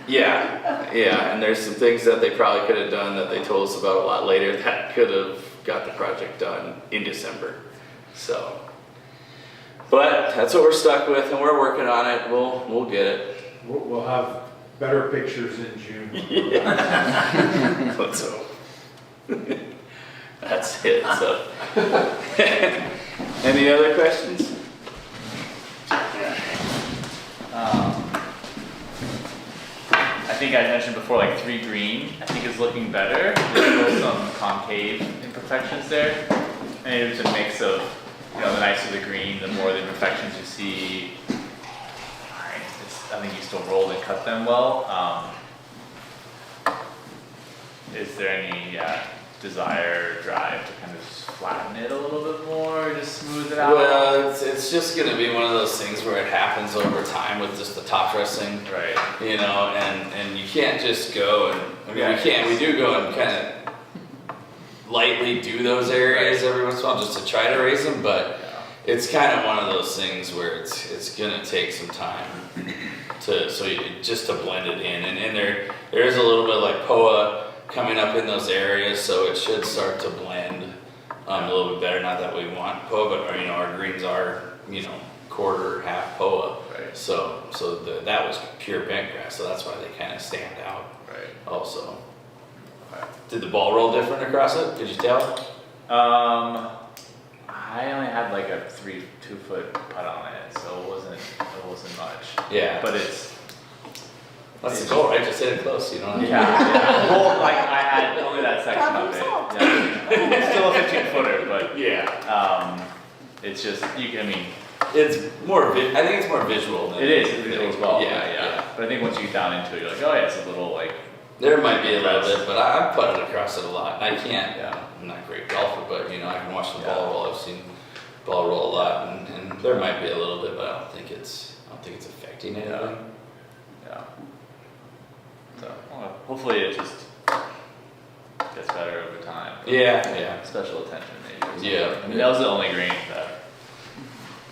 Yeah, and there's some things that they probably could have done that they told us about a lot later that could have got the project done in December. So, but that's what we're stuck with, and we're working on it. We'll get it. We'll have better pictures in June. Let's hope. That's it. So, any other questions? I think I mentioned before, like 3 green, I think is looking better. There's still some concave imperfections there. And it was a mix of, you know, the nicer the green, the more the imperfections you see. I think you still rolled and cut them well. Is there any desire or drive to kind of just flatten it a little bit more, just smooth it out? Well, it's just gonna be one of those things where it happens over time with just the top dressing. Right. You know, and you can't just go and, we do go and kind of lightly do those areas every once in a while just to try to raise them, but it's kind of one of those things where it's gonna take some time just to blend it in, and there is a little bit like POA coming up in those areas, so it should start to blend a little bit better. Not that we want POA, but you know, our greens are, you know, quarter, half POA. Right. So that was pure bent grass, so that's why they kind of stand out. Right. Also. Okay. Did the ball roll different across it? Could you tell? I only had like a 2-foot putt on it, so it wasn't much. Yeah. But it's. That's the goal, right? Just hit it close, you know? Yeah. Well, like I had only that section of it. Yeah. It's still a 15-footer, but Yeah. it's just I mean. It's more. I think it's more visual. Than It is visual as well. Yeah. But I think once you get down into it, you're like, oh yeah, it's a little like. There might be a little bit, but I've putted across it a lot. I can't. Yeah. I'm not a great golfer, but you know, I can watch the ball roll. I've seen ball roll a lot, and there might be a little bit, but I don't think it's affecting anything. Yeah. So hopefully it just gets better over time. But Yeah. special attention maybe. Yeah. I mean, that was the only green that,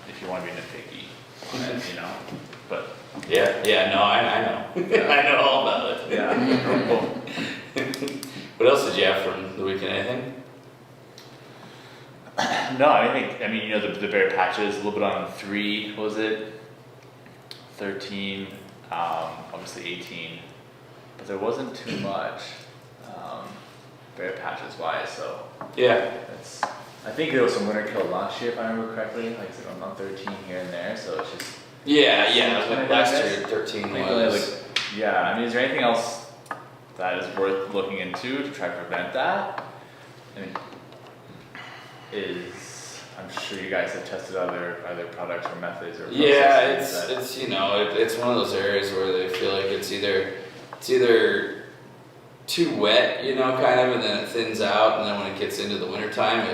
if you want to be nitpicky on it, you know, but. Yeah, no, I know. I know all about it. Yeah. Cool. What else did you have from the weekend? Anything? No, I think, I mean, you know, the bare patches, a little bit on 3, what was it? 13, obviously 18, but there wasn't too much, bare patches wise, so. Yeah. That's, I think there was some winter kill last year, if I remember correctly, like I said, on 13 here and there, so it's just. Yeah. Something Last like year, this. 13 I think was. yeah, I mean, is there anything else that is worth looking into to try to prevent that? I mean, I'm sure you guys have tested other products or methods or Yeah, processes that- it's you know it's one of those areas where they feel like it's either too wet, you know, kind of, and then it thins out, and then when it gets into the wintertime,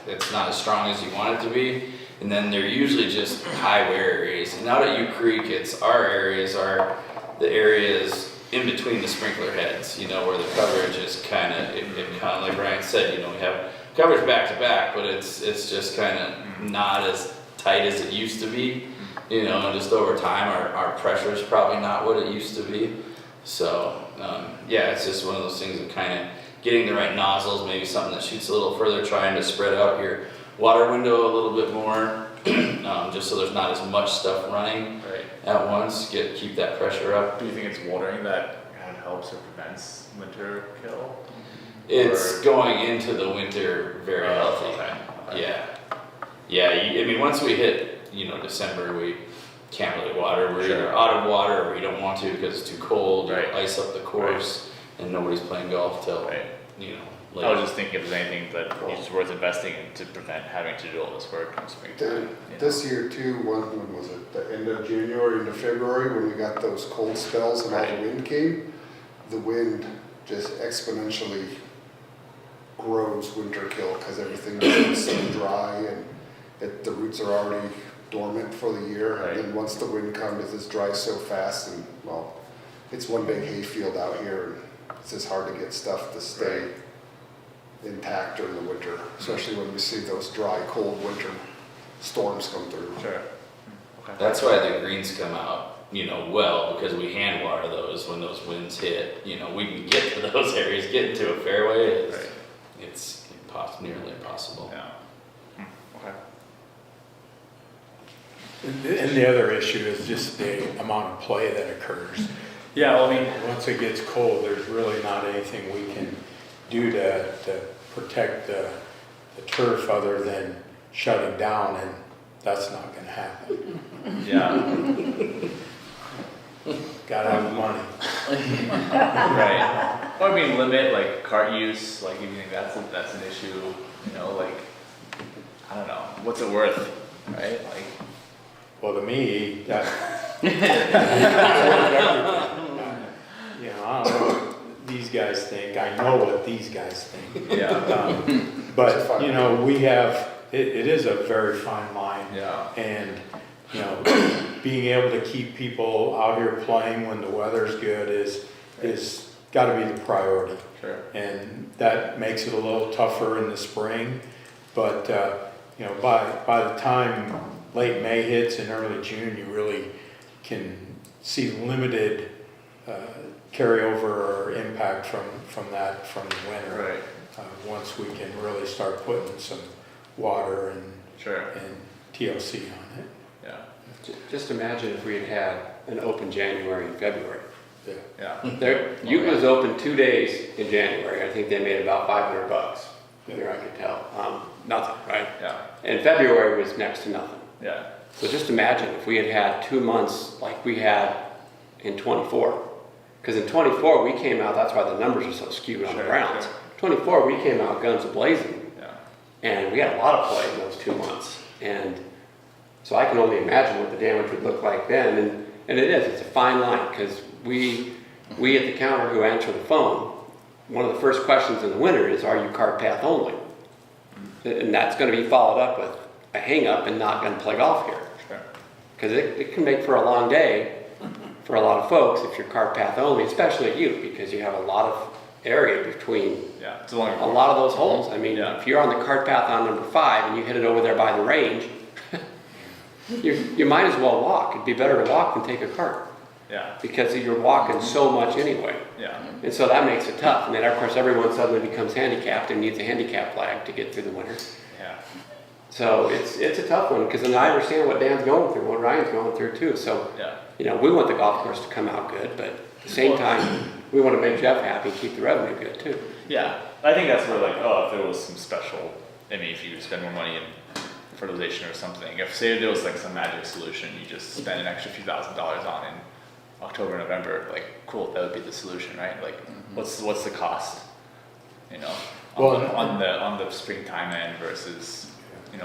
it's not as strong as you want it to be. And then they're usually just high wear areas. And out at U Creek, our areas are the areas in between the sprinkler heads, you know, where the coverage is kind of like Ryan said, you know, we have coverage back to back, but it's just kind of not as tight as it used to be, you know, and just over time our pressure is probably not what it used to be. So yeah, it's just one of those things of kind of getting the right nozzles, maybe something that shoots a little further, trying to spread out your water window a little bit more, just so there's not as much stuff running at once, keep that pressure up. Do you think it's watering that kind of helps or prevents winter kill? It's going into the winter very healthy. Okay. Yeah, I mean, once we hit, you know, December, we can't really water. We're Sure. either out of water or we don't want to because it's too cold, Right. or ice up the course, and nobody's playing golf till, Right. you know, I late. was just thinking if there's anything that is worth investing in to prevent having to do all this work in springtime. you know? This year too, when was it, the end of January into February, when we got those cold spells and all the Right. wind came, the wind just exponentially grows winter kill because everything is so dry and the roots are already dormant for the year. Right. And then once the wind comes, it's dry so fast, and well, it's one big hayfield out here, and it's just hard to get stuff to stay intact during the winter, especially when we see those dry, cold winter storms come through. Sure. Okay. That's why the greens come out, you know, well, because we hand water those when those winds hit. You know, we can get to those areas, get into a fairway, Right. it's nearly impossible. Yeah. Okay. And the other issue is just the amount of play that occurs. Yeah, well, I mean, Once it gets cold, there's really not anything we can do to protect the turf other than shutting down, and that's not gonna happen. yeah, Gotta have money. right. Or I mean, limit like cart use, like if you think that's an issue, you know, like, I don't know, what's it worth, right? Like, Well, to me, that. You know, I don't know what these guys think, I know what these guys think. yeah, But, you know, we have, it is a very fine line. yeah, And, you know, being able to keep people out here playing when the weather's good is gotta be the priority. sure, And that makes it a little tougher in the spring, but, you know, by the time late May hits and early June, you really can see limited carryover or impact from the winter. right, Once we can really start putting some water sure, and TLC on it. yeah, Just imagine if we had had an open January and February. yeah, Ute was open 2 days in January. I think they made about $500 there, I could tell. Nothing, right? yeah, And February was next to nothing. yeah, So just imagine if we had had 2 months like we had in 24. Because in 24 we came out, that's why the numbers are so skewed on the Sure, rounds. sure. 24 we came out guns a-blazing. yeah, And we had a lot of play in those 2 months. And so I can only imagine what the damage would look like then. And it is, it's a fine line, because we at the counter who answer the phone, one of the first questions in the winter is, are you cart path only? And that's going to be followed up with a hang up and not going to play golf here. sure, Because it can make for a long day for a lot of folks if you're cart path only, especially at Ute, because you have a lot of area between Yeah, it's a longer a course. lot of those holes. I mean, Yeah. if you're on the cart path on number 5 and you hit it over there by the range, you might as well walk. It'd be better to walk than take a cart Yeah, because you're walking so much anyway. yeah, And so that makes it tough. And then of course everyone suddenly becomes handicapped and needs a handicap flag to get through the winter. yeah, So it's a tough one because then I understand what Dan's going through, what Ryan's going through too. So, yeah. we want the golf course to come out good, but at the same time, we want to make Jeff happy and keep the revenue good too. Yeah, I think that's where like, oh, if there was some special, I mean, if you could spend more money in fertilization or something, if say there was like some magic solution, you just spend an extra few $1,000s on in October, November, like, cool, that would be the solution, right? Like, what's the cost, on, Well, on the springtime end versus,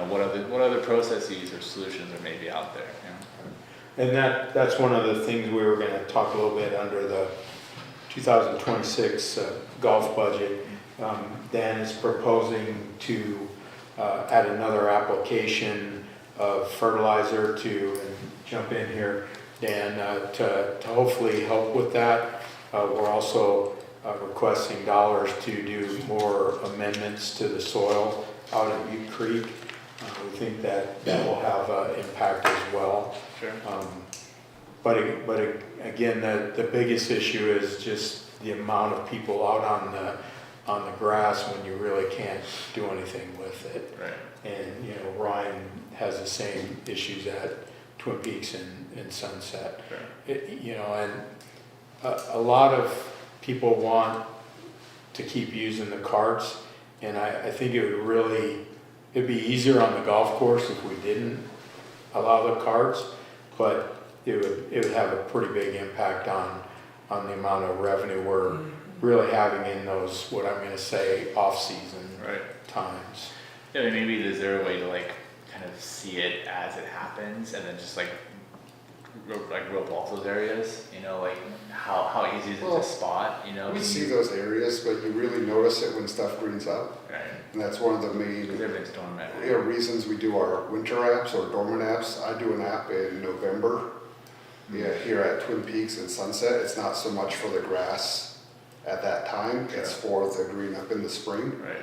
what other processes or solutions are maybe out there, And that's one of the things we were going to talk a little bit under the 2026 golf budget. Dan is proposing to add another application of fertilizer to, and jump in here, Dan, to hopefully help with that. We're also requesting dollars to do more amendments to the soil out at Butte Creek. We think that will have an impact as well. Sure. But again, the biggest issue is just the amount of people out on the grass when you really can't do anything with it. Right. And Ryan has the same issues at Twin Peaks and Sunset. Sure. And a lot of people want to keep using the carts, and I think it'd be easier on the golf course if we didn't allow the carts, but it would have a pretty big impact on the amount of revenue we're really having in those, what I'm gonna say, off-season Right. times. Yeah, I mean, maybe is there a way to like kind of see it as it happens and then just like rope off those areas? Like how easy is it to spot? We see those areas, but you really notice it when stuff greens up. Right. And that's one of the main Because everything's dormant. reasons we do our winter apps or dormant apps. I do an app in November. Yeah, here at Twin Peaks and Sunset. It's not so much for the grass at that time. It's for the green up in the spring. Right.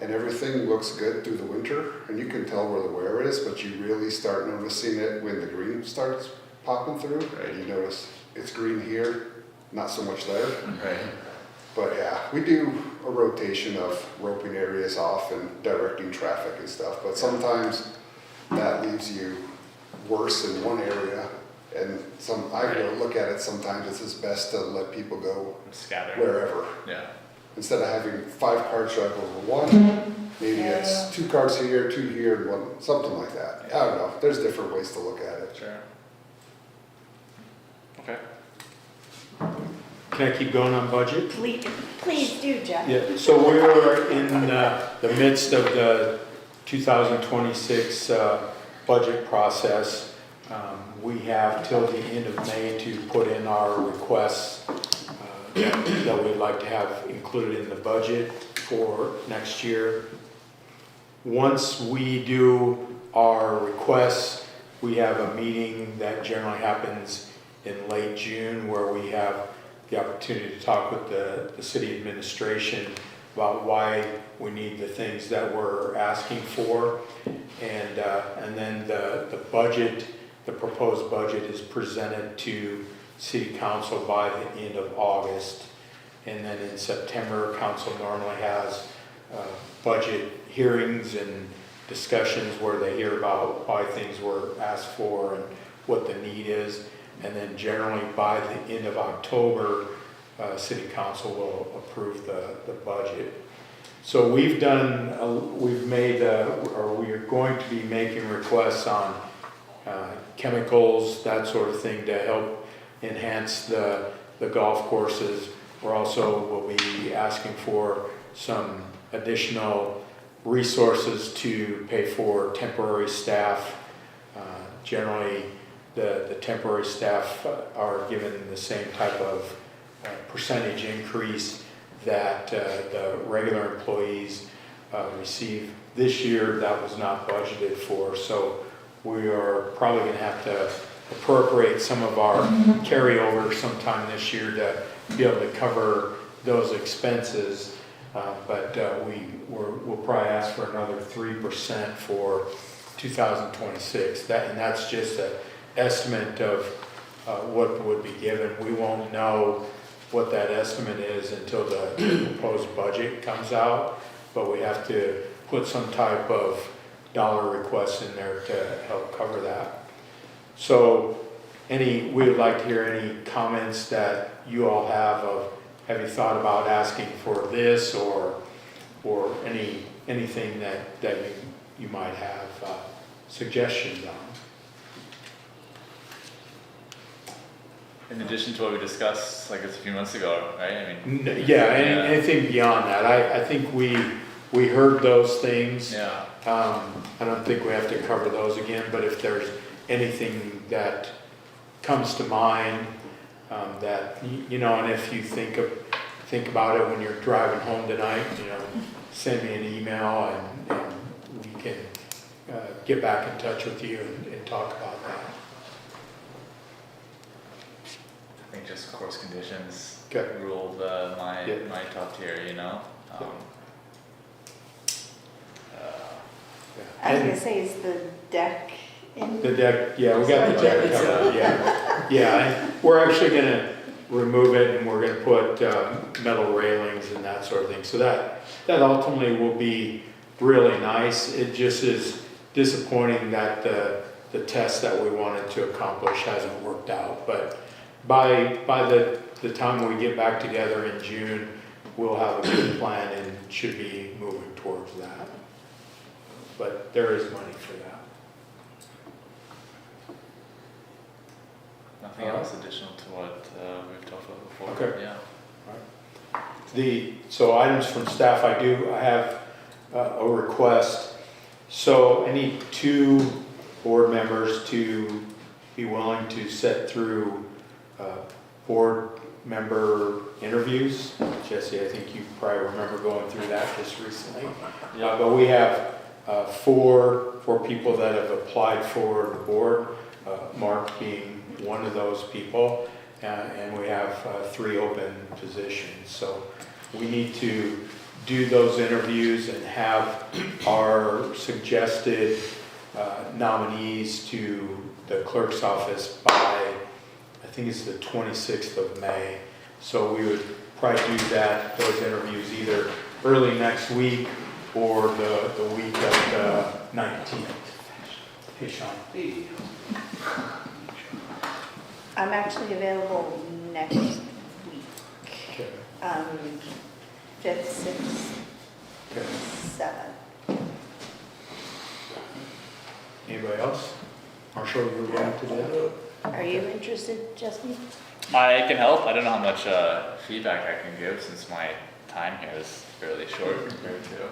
And everything looks good through the winter, and you can tell where the wear is, but you really start noticing it when the green starts popping through. Right. And you notice it's green here, not so much there. Right. But yeah, we do a rotation of roping areas off and directing traffic and stuff, but sometimes that leaves you worse in one area. And I go look at it, sometimes it's just best to let people go Scatter. wherever. Yeah. Instead of having 5 carts drive over one, maybe it's 2 carts here, 2 here, and 1, something like that. I don't know, there's different ways to look at it. Sure. Okay. Can I keep going on budget? Please do, Jeff. Yeah, so we're in the midst of the 2026 budget process. We have till the end of May to put in our requests that we'd like to have included in the budget for next year. Once we do our requests, we have a meeting that generally happens in late June where we have the opportunity to talk with the city administration about why we need the things that we're asking for. And then the budget, the proposed budget is presented to city council by the end of August. And then in September, council normally has budget hearings and discussions where they hear about why things were asked for and what the need is. And then generally by the end of October, city council will approve the budget. So we are going to be making requests on chemicals, that sort of thing, to help enhance the golf courses. We're also will be asking for some additional resources to pay for temporary staff. Generally, the temporary staff are given the same type of percentage increase that the regular employees receive. This year, that was not budgeted for, so we are probably going to have to appropriate some of our carryover sometime this year to be able to cover those expenses. But we'll probably ask for another 3% for 2026. And that's just an estimate of what would be given. We won't know what that estimate is until the proposed budget comes out, but we have to put some type of dollar request in there to help cover that. So we would like to hear any comments that you all have you thought about asking for this or anything that you might have suggestions on? In addition to what we discussed like a few months ago, right? I mean, Anything beyond that. I think we heard those things. yeah. I don't think we have to cover those again, but if there's anything that comes to mind, that, and if you think about it when you're driving home tonight, send me an email and we can get back in touch with you and talk about that. I think just course conditions Okay. ruled my top tier, I was gonna say, is the deck in? The deck, yeah, we got the deck covered, yeah. And we're actually gonna remove it and we're gonna put metal railings and that sort of thing. So that ultimately will be really nice. It just is disappointing that the test that we wanted to accomplish hasn't worked out. But by the time we get back together in June, we'll have a good plan and should be moving towards that. But there is money for that. nothing else additional to what we've talked about before. Okay. Yeah. So items from staff, I have a request. So I need 2 board members to be willing to sit through board member interviews. Jesse, I think you probably remember going through that just recently. But we have 4 people that have applied for the board, Mark being one of those people, and we have 3 open positions. So we need to do those interviews and have our suggested nominees to the clerk's office by, I think it's the 26th of May. So we would probably do those interviews either early next week or the week of the 19th. Hey, Sean. I'm actually available next week. Okay. 5th, 6th, Okay. 7th. Anybody else? Marshall, you're willing to do that? Are you interested, Jesse? I can help. I don't know how much feedback I can give since my time here is fairly short compared to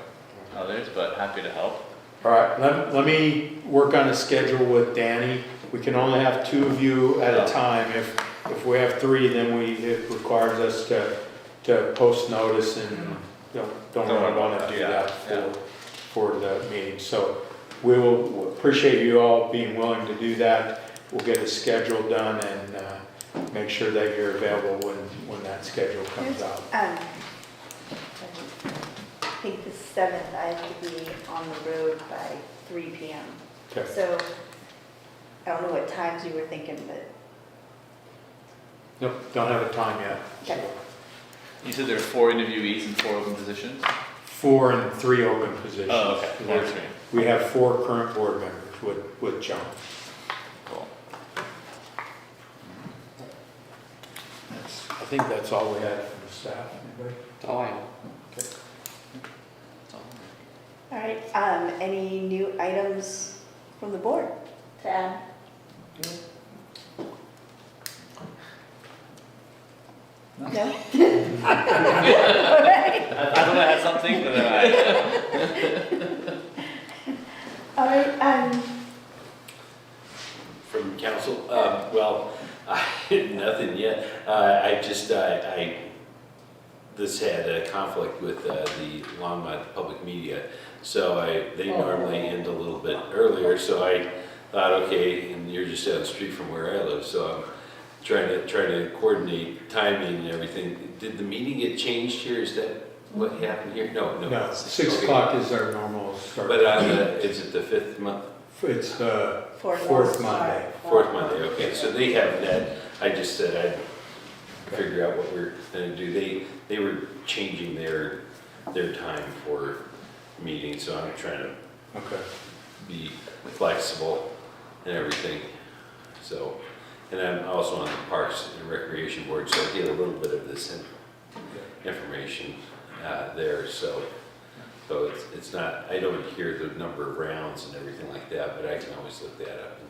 others, but happy to help. All right, let me work on a schedule with Danny. We can only have 2 of you at a time. If we have 3, then it requires us to post notice and don't really want to do that for the meeting. So we will appreciate you all being willing to do that. We'll get a schedule done and make sure that you're available when that schedule comes out. I think the 7th, I have to be on the road by 3 p.m. Okay. So I don't know what times you were thinking, but Nope, don't have a time yet. Okay. You said there are 4 interviewees and 4 open positions? 4 and 3 open positions. Oh, okay. 4 or 3. We have 4 current board members with John. Cool. I think that's all we had from the staff. Anybody? That's all I know. Okay. all right. Any new items from the board to add? No? All right. I thought I had something, but then All right, From council, well, nothing yet. I this had a conflict with the Longmont Public Media, so they normally end a little bit earlier, so I thought, okay, and you're just down the street from where I live, so I'm trying to coordinate timing and everything. Did the meeting get changed here? Is that what happened here? No. No, 6 Okay. o'clock is our normal start. But is it the 5th month? It's the Fourth fourth Monday. Monday. 4th Monday, okay, so they have that. I just said I'd figure out what we're gonna do. They were changing their time for meetings, so I'm trying to Okay. be flexible and everything. So, and I'm also on the Parks and Recreation Board, so I get a little bit of this information there. So it's not, I don't hear the number of rounds and everything like that, but I can always look that up. And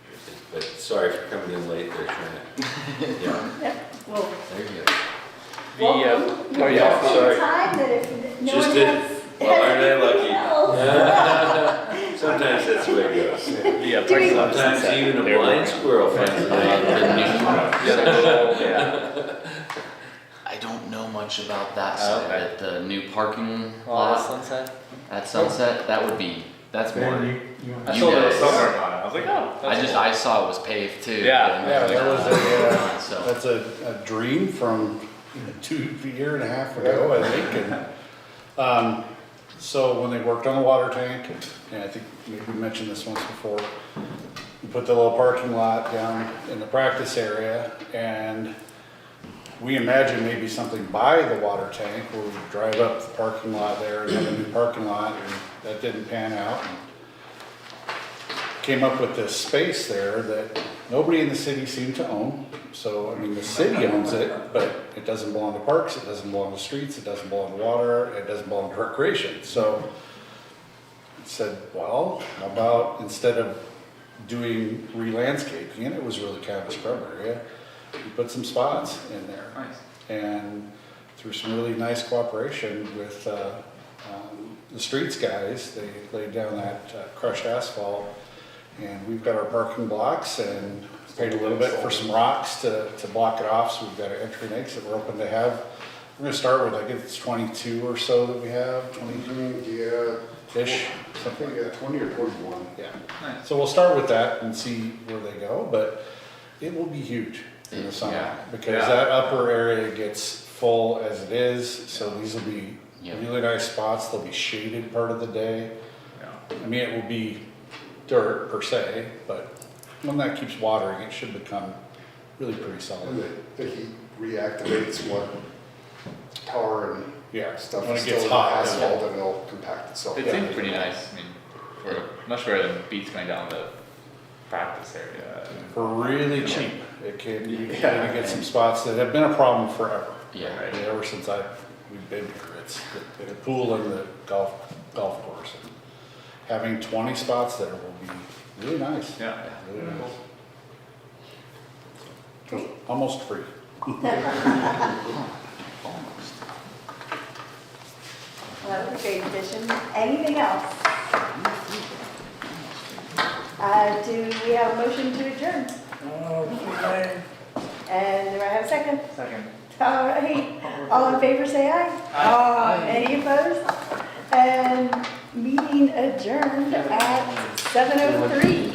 everything. But sorry for coming in late. They're trying to, yeah. Yep, well, There you go. welcome. oh, yeah, You're sorry. time that if no Just one did- has. well, aren't I lucky? else. Sometimes that's the way it goes. Yeah, Do we- parking lot Sometimes sunset, even a they're blind working on. squirrel finds a way. Yeah. I don't know much about that Oh, side, okay. but the new parking Oh, lot sunset. at Sunset, that's more. Ben, you I You saw there was guys- some work on it. I was like, oh, that's cool. I saw it was paved too. Yeah. and Yeah, like, that was a, so. that's a dream from 2 year and a half ago, I think. And, so when they worked on the water tank, and I think maybe we mentioned this once before, we put the little parking lot down in the practice area, and we imagined maybe something by the water tank, where we drive up the parking lot there and have a new parking lot, and that didn't pan out. And came up with this space there that nobody in the city seemed to own. So, I mean, the city owns it, but it doesn't belong to parks, it doesn't belong to streets, it doesn't belong to water, it doesn't belong to recreation. So I said, well, how about instead of doing re-landscaping, and it was really kind of a scrub area, we put some spots in there. Nice. And through some really nice cooperation with the streets guys, they laid down that crushed asphalt, and we've got our parking blocks and paid a little bit for some rocks to block it off, so we've got an entry and exit we're open to have. We're gonna start with, I guess it's 22 or so that we have, 20-ish, something. Yeah, 20 or 21. Yeah. Nice. So we'll start with that and see where they go, but it will be huge in the summer. Yeah. Because Yeah. that upper area gets full as it is, so these will be Yeah. really nice spots. They'll be shaded part of the day. Yeah. I mean, it will be dirt per se, but when that keeps watering, it should become really pretty And solid. the heat reactivates what tar and Yeah, stuff when is it gets still in the hot, asphalt, and it'll compact itself. It down. seems pretty nice. I mean, for much better than beats going down the practice area. for really cheap, it can, you Yeah. can get some spots that have been a problem forever. Yeah. Right. Ever since we've been here, it's the pool and the golf course. And having 20 spots there will be really nice. Yeah. Really nice. Almost free. Well, that was a great addition. Anything else? Do we have a motion to adjourn? And do I have a second? Second. All right, all in favor say aye. Any opposed? And meeting adjourned at 7:03.